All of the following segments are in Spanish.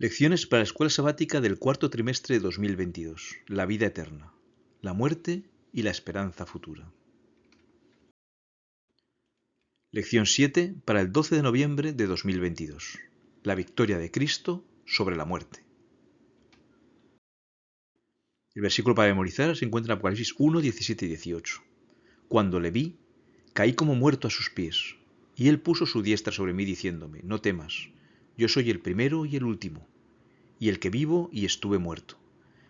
Lecciones para la Escuela Sabática del cuarto trimestre de 2022. La vida eterna, la muerte y la esperanza futura. Lección 7 para el 12 de noviembre de 2022. La victoria de Cristo sobre la muerte. El versículo para memorizar se encuentra en Apocalipsis 1, 17 y 18. Cuando le vi, caí como muerto a sus pies, y él puso su diestra sobre mí diciéndome, no temas, yo soy el primero y el último, y el que vivo y estuve muerto.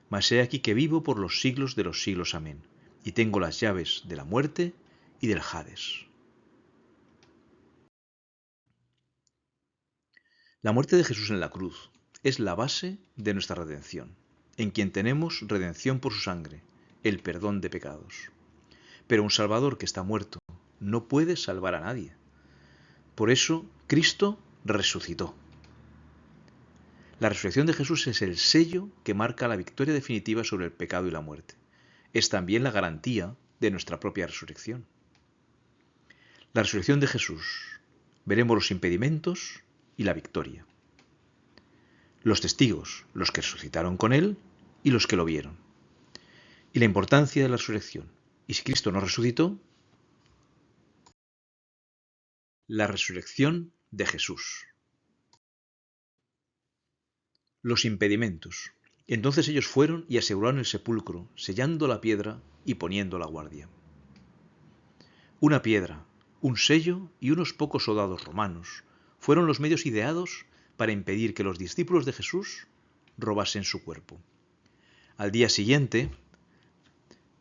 Mas he aquí que vivo por los siglos de los siglos. Amén. Y tengo las llaves de la muerte y del Hades. La muerte de Jesús en la cruz es la base de nuestra redención, en quien tenemos redención por su sangre, el perdón de pecados. Pero un Salvador que está muerto no puede salvar a nadie. Por eso Cristo resucitó. La resurrección de Jesús es el sello que marca la victoria definitiva sobre el pecado y la muerte. Es también la garantía de nuestra propia resurrección. La resurrección de Jesús. Veremos los impedimentos y la victoria. Los testigos, los que resucitaron con él y los que lo vieron. Y la importancia de la resurrección. ¿Y si Cristo no resucitó? La resurrección de Jesús. Los impedimentos. Entonces ellos fueron y aseguraron el sepulcro, sellando la piedra y poniendo la guardia. Una piedra, un sello y unos pocos soldados romanos fueron los medios ideados para impedir que los discípulos de Jesús robasen su cuerpo. Al día siguiente,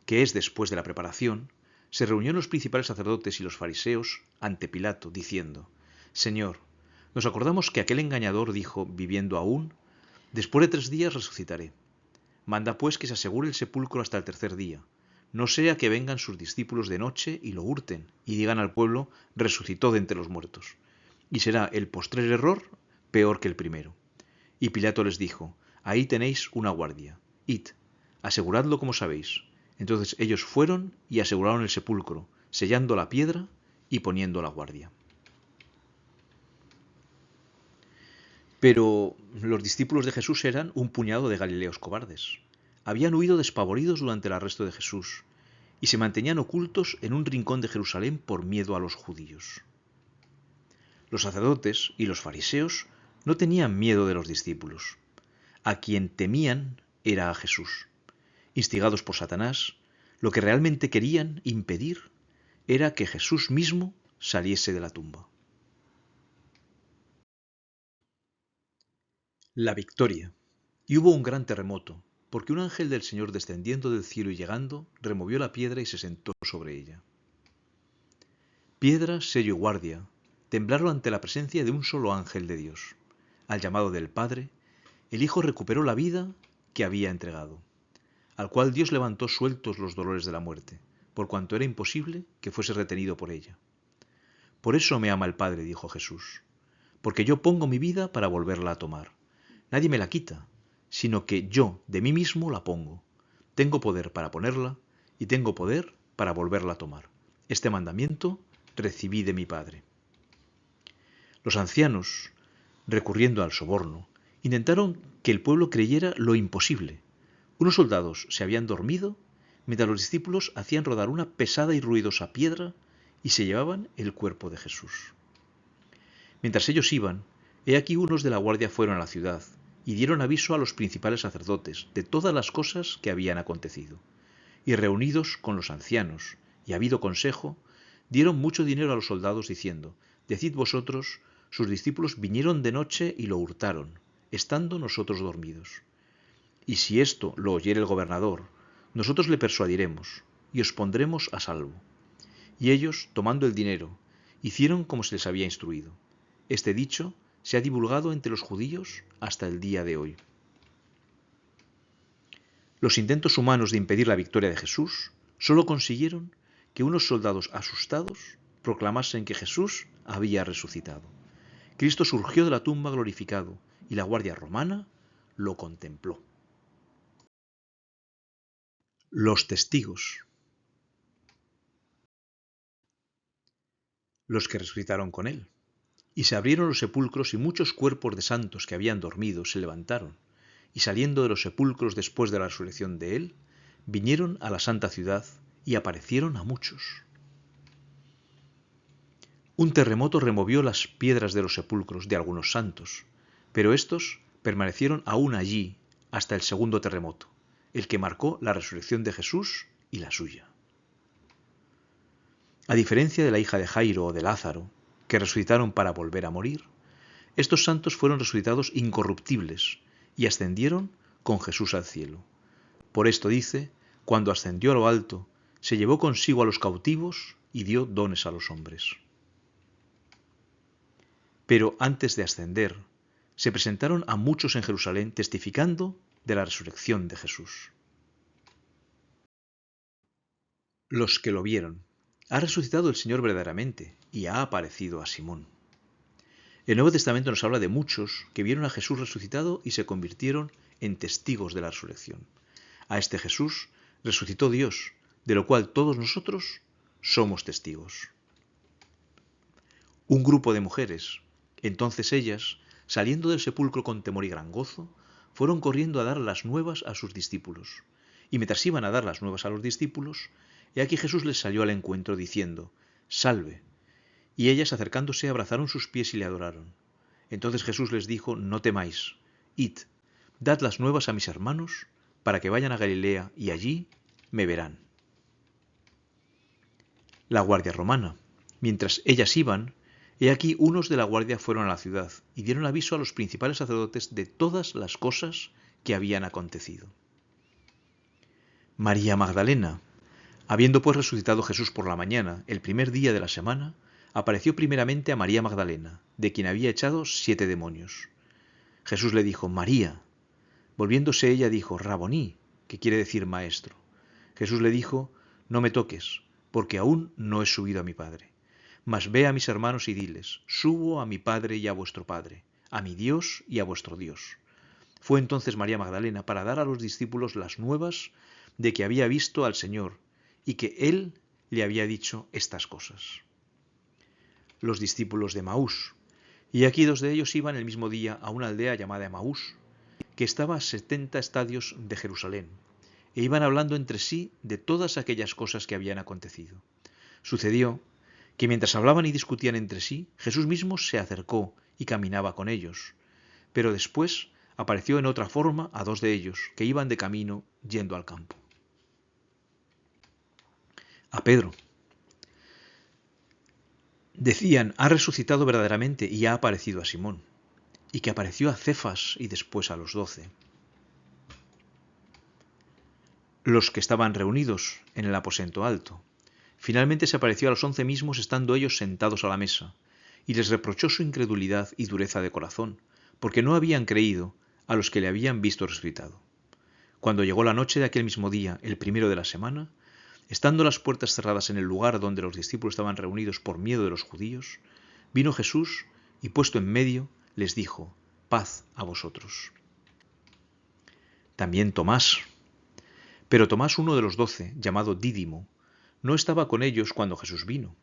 que es después de la preparación, se reunieron los principales sacerdotes y los fariseos ante Pilato, diciendo, Señor, nos acordamos que aquel engañador dijo, viviendo aún, después de 3 días resucitaré. Manda pues que se asegure el sepulcro hasta el tercer día, no sea que vengan sus discípulos de noche y lo hurten, y digan al pueblo, resucitó de entre los muertos. Y será el postrer error peor que el primero. Y Pilato les dijo, ahí tenéis una guardia, id, aseguradlo como sabéis. Entonces ellos fueron y aseguraron el sepulcro, sellando la piedra y poniendo la guardia. Pero los discípulos de Jesús eran un puñado de galileos cobardes. Habían huido despavoridos durante el arresto de Jesús y se mantenían ocultos en un rincón de Jerusalén por miedo a los judíos. Los sacerdotes y los fariseos no tenían miedo de los discípulos. A quien temían era a Jesús. Instigados por Satanás, lo que realmente querían impedir era que Jesús mismo saliese de la tumba. La victoria. Y hubo un gran terremoto, porque un ángel del Señor descendiendo del cielo y llegando, removió la piedra y se sentó sobre ella. Piedra, sello y guardia temblaron ante la presencia de un solo ángel de Dios. Al llamado del Padre, el Hijo recuperó la vida que había entregado, al cual Dios levantó sueltos los dolores de la muerte, por cuanto era imposible que fuese retenido por ella. Por eso me ama el Padre, dijo Jesús, porque yo pongo mi vida para volverla a tomar. Nadie me la quita, sino que yo de mí mismo la pongo. Tengo poder para ponerla y tengo poder para volverla a tomar. Este mandamiento recibí de mi Padre. Los ancianos, recurriendo al soborno, intentaron que el pueblo creyera lo imposible. Unos soldados se habían dormido mientras los discípulos hacían rodar una pesada y ruidosa piedra y se llevaban el cuerpo de Jesús. Mientras ellos iban, he aquí unos de la guardia fueron a la ciudad y dieron aviso a los principales sacerdotes de todas las cosas que habían acontecido. Y reunidos con los ancianos y habido consejo, dieron mucho dinero a los soldados diciendo, decid vosotros, sus discípulos vinieron de noche y lo hurtaron, estando nosotros dormidos. Y si esto lo oyere el gobernador, nosotros le persuadiremos y os pondremos a salvo. Y ellos, tomando el dinero, hicieron como se les había instruido. Este dicho se ha divulgado entre los judíos hasta el día de hoy. Los intentos humanos de impedir la victoria de Jesús solo consiguieron que unos soldados asustados proclamasen que Jesús había resucitado. Cristo surgió de la tumba glorificado y la guardia romana lo contempló. Los testigos. Los que resucitaron con él Y se abrieron los sepulcros y muchos cuerpos de santos que habían dormido se levantaron, y saliendo de los sepulcros después de la resurrección de él, vinieron a la santa ciudad y aparecieron a muchos. Un terremoto removió las piedras de los sepulcros de algunos santos, pero estos permanecieron aún allí hasta el segundo terremoto, el que marcó la resurrección de Jesús y la suya. A diferencia de la hija de Jairo o de Lázaro, que resucitaron para volver a morir, estos santos fueron resucitados incorruptibles y ascendieron con Jesús al cielo. Por esto dice, cuando ascendió a lo alto, se llevó consigo a los cautivos y dio dones a los hombres. Pero antes de ascender, se presentaron a muchos en Jerusalén testificando de la resurrección de Jesús. Los que lo vieron. Ha resucitado el Señor verdaderamente y ha aparecido a Simón. El Nuevo Testamento nos habla de muchos que vieron a Jesús resucitado y se convirtieron en testigos de la resurrección. A este Jesús resucitó Dios, de lo cual todos nosotros somos testigos. Un grupo de mujeres, entonces ellas, saliendo del sepulcro con temor y gran gozo, fueron corriendo a dar las nuevas a sus discípulos. Y mientras iban a dar las nuevas a los discípulos, he aquí Jesús les salió al encuentro diciendo, «Salve». Y ellas, acercándose, abrazaron sus pies y le adoraron. Entonces Jesús les dijo, «No temáis, id, dad las nuevas a mis hermanos, para que vayan a Galilea, y allí me verán». La guardia romana. Mientras ellas iban, he aquí unos de la guardia fueron a la ciudad, y dieron aviso a los principales sacerdotes de todas las cosas que habían acontecido. María Magdalena. Habiendo pues resucitado Jesús por la mañana, el primer día de la semana, apareció primeramente a María Magdalena, de quien había echado 7 demonios. Jesús le dijo, «María». Volviéndose ella dijo, «Raboní», que quiere decir maestro. Jesús le dijo, «No me toques, porque aún no he subido a mi Padre. Mas ve a mis hermanos y diles, subo a mi Padre y a vuestro Padre, a mi Dios y a vuestro Dios». Fue entonces María Magdalena para dar a los discípulos las nuevas de que había visto al Señor y que Él le había dicho estas cosas. Los discípulos de Emaús. Y aquí 2 de ellos iban el mismo día a una aldea llamada Emaús, que estaba a 70 estadios de Jerusalén, e iban hablando entre sí de todas aquellas cosas que habían acontecido. Sucedió que mientras hablaban y discutían entre sí, Jesús mismo se acercó y caminaba con ellos, pero después apareció en otra forma a 2 de ellos, que iban de camino yendo al campo. A Pedro. Decían, ha resucitado verdaderamente y ha aparecido a Simón, y que apareció a Cefas y después a los 12. Los que estaban reunidos en el aposento alto. Finalmente se apareció a los 11 mismos estando ellos sentados a la mesa, y les reprochó su incredulidad y dureza de corazón, porque no habían creído a los que le habían visto resucitado. Cuando llegó la noche de aquel mismo día, el primero de la semana, estando las puertas cerradas en el lugar donde los discípulos estaban reunidos por miedo de los judíos, vino Jesús y puesto en medio les dijo, «Paz a vosotros». También Tomás. Pero Tomás, uno de los 12, llamado Dídimo, no estaba con ellos cuando Jesús vino.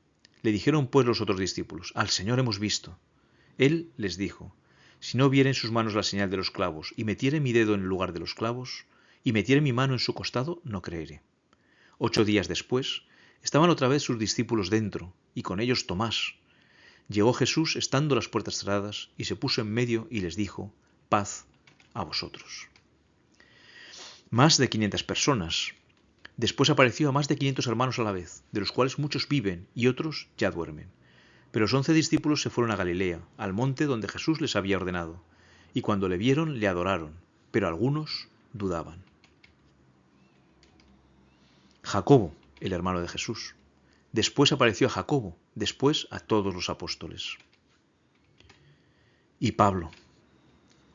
Le dijeron pues los otros discípulos, «Al Señor hemos visto». Él les dijo, «Si no viere en sus manos la señal de los clavos, y metiere mi dedo en el lugar de los clavos, y metiere mi mano en su costado, no creeré». 8 días después, estaban otra vez sus discípulos dentro, y con ellos Tomás. Llegó Jesús estando las puertas cerradas, y se puso en medio y les dijo, «Paz a vosotros». Más de 500 personas. Después apareció a más de 500 hermanos a la vez, de los cuales muchos viven y otros ya duermen. Pero los 11 discípulos se fueron a Galilea, al monte donde Jesús les había ordenado, y cuando le vieron le adoraron, pero algunos dudaban. Jacobo, el hermano de Jesús. Después apareció a Jacobo, después a todos los apóstoles. Y Pablo.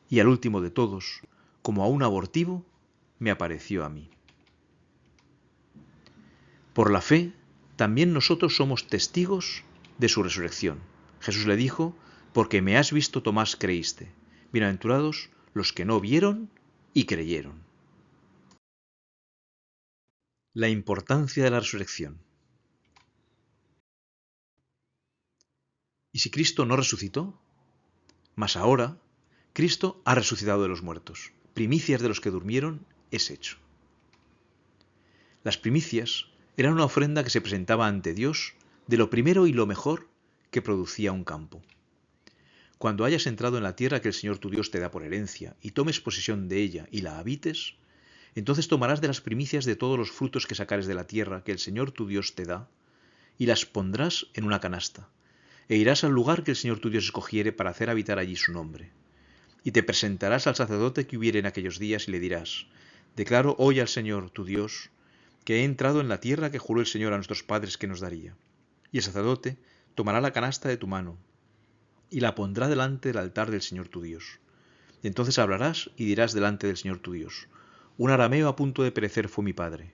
Y al último de todos, como a un abortivo, me apareció a mí. Por la fe, también nosotros somos testigos de su resurrección. Jesús le dijo, porque me has visto, Tomás, creíste. Bienaventurados los que no vieron y creyeron. La importancia de la resurrección. ¿Y si Cristo no resucitó? Mas ahora, Cristo ha resucitado de los muertos. Primicias de los que durmieron es hecho. Las primicias eran una ofrenda que se presentaba ante Dios de lo primero y lo mejor que producía un campo. Cuando hayas entrado en la tierra que el Señor tu Dios te da por herencia y tomes posesión de ella y la habites, entonces tomarás de las primicias de todos los frutos que sacares de la tierra que el Señor tu Dios te da y las pondrás en una canasta, e irás al lugar que el Señor tu Dios escogiere para hacer habitar allí su nombre. Y te presentarás al sacerdote que hubiere en aquellos días y le dirás: declaro hoy al Señor tu Dios que he entrado en la tierra que juró el Señor a nuestros padres que nos daría. Y el sacerdote tomará la canasta de tu mano y la pondrá delante del altar del Señor tu Dios. Y entonces hablarás y dirás delante del Señor tu Dios: un arameo a punto de perecer fue mi padre,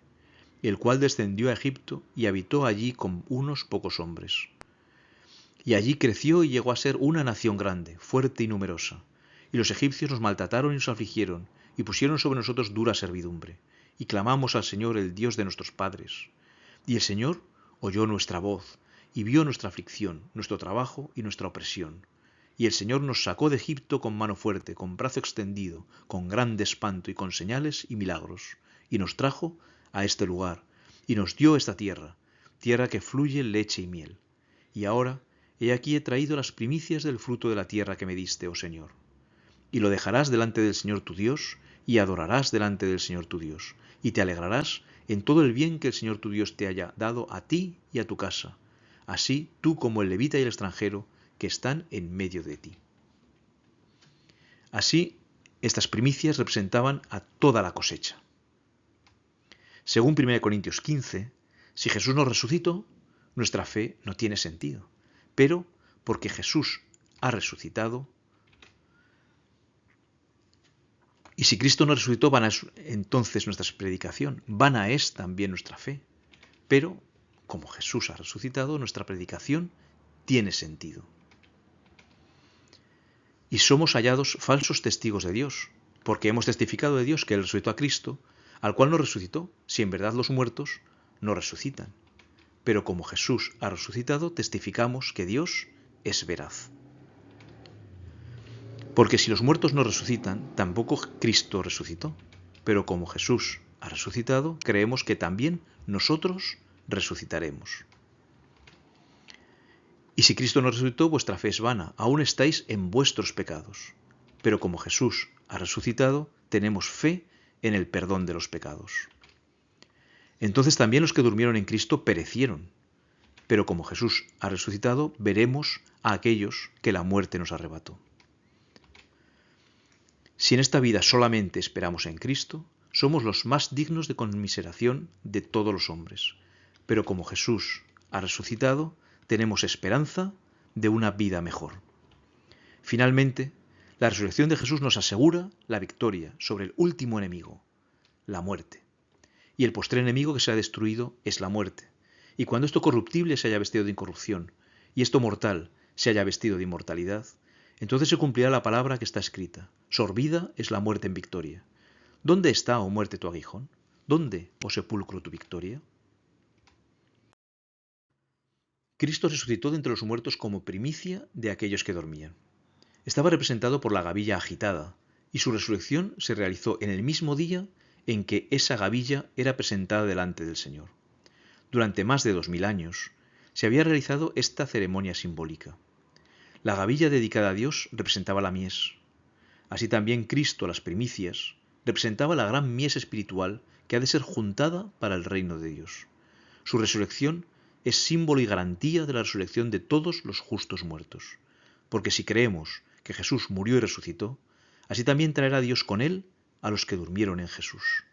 el cual descendió a Egipto y habitó allí con unos pocos hombres. Y allí creció y llegó a ser una nación grande, fuerte y numerosa. Y los egipcios nos maltrataron y nos afligieron, y pusieron sobre nosotros dura servidumbre. Y clamamos al Señor, el Dios de nuestros padres. Y el Señor oyó nuestra voz, y vio nuestra aflicción, nuestro trabajo y nuestra opresión. Y el Señor nos sacó de Egipto con mano fuerte, con brazo extendido, con grande espanto y con señales y milagros. Y nos trajo a este lugar, y nos dio esta tierra, tierra que fluye leche y miel. Y ahora, he aquí he traído las primicias del fruto de la tierra que me diste, oh Señor. Y lo dejarás delante del Señor tu Dios, y adorarás delante del Señor tu Dios, y te alegrarás en todo el bien que el Señor tu Dios te haya dado a ti y a tu casa, así tú como el levita y el extranjero que están en medio de ti. Así, estas primicias representaban a toda la cosecha. Según 1 Corintios 15, si Jesús no resucitó, nuestra fe no tiene sentido. Pero porque Jesús ha resucitado, y si Cristo no resucitó, vana es entonces nuestra predicación, vana es también nuestra fe. Pero como Jesús ha resucitado, nuestra predicación tiene sentido. Y somos hallados falsos testigos de Dios, porque hemos testificado de Dios que Él resucitó a Cristo, al cual no resucitó, si en verdad los muertos no resucitan. Pero como Jesús ha resucitado, testificamos que Dios es veraz. Porque si los muertos no resucitan, tampoco Cristo resucitó. Pero como Jesús ha resucitado, creemos que también nosotros resucitaremos. Y si Cristo no resucitó, vuestra fe es vana, aún estáis en vuestros pecados. Pero como Jesús ha resucitado, tenemos fe en el perdón de los pecados. Entonces también los que durmieron en Cristo perecieron. Pero como Jesús ha resucitado, veremos a aquellos que la muerte nos arrebató. Si en esta vida solamente esperamos en Cristo, somos los más dignos de conmiseración de todos los hombres. Pero como Jesús ha resucitado, tenemos esperanza de una vida mejor. Finalmente, la resurrección de Jesús nos asegura la victoria sobre el último enemigo, la muerte. Y el postrer enemigo que se ha destruido es la muerte. Y cuando esto corruptible se haya vestido de incorrupción, y esto mortal se haya vestido de inmortalidad, entonces se cumplirá la palabra que está escrita: sorbida es la muerte en victoria. ¿Dónde está, oh muerte, tu aguijón? ¿Dónde, oh sepulcro, tu victoria? Cristo resucitó de entre los muertos como primicia de aquellos que dormían. Estaba representado por la gavilla agitada, y su resurrección se realizó en el mismo día en que esa gavilla era presentada delante del Señor. Durante más de 2000 años se había realizado esta ceremonia simbólica. La gavilla dedicada a Dios representaba la mies. Así también Cristo, las primicias, representaba la gran mies espiritual que ha de ser juntada para el reino de Dios. Su resurrección es símbolo y garantía de la resurrección de todos los justos muertos. Porque si creemos que Jesús murió y resucitó, así también traerá Dios con él a los que durmieron en Jesús.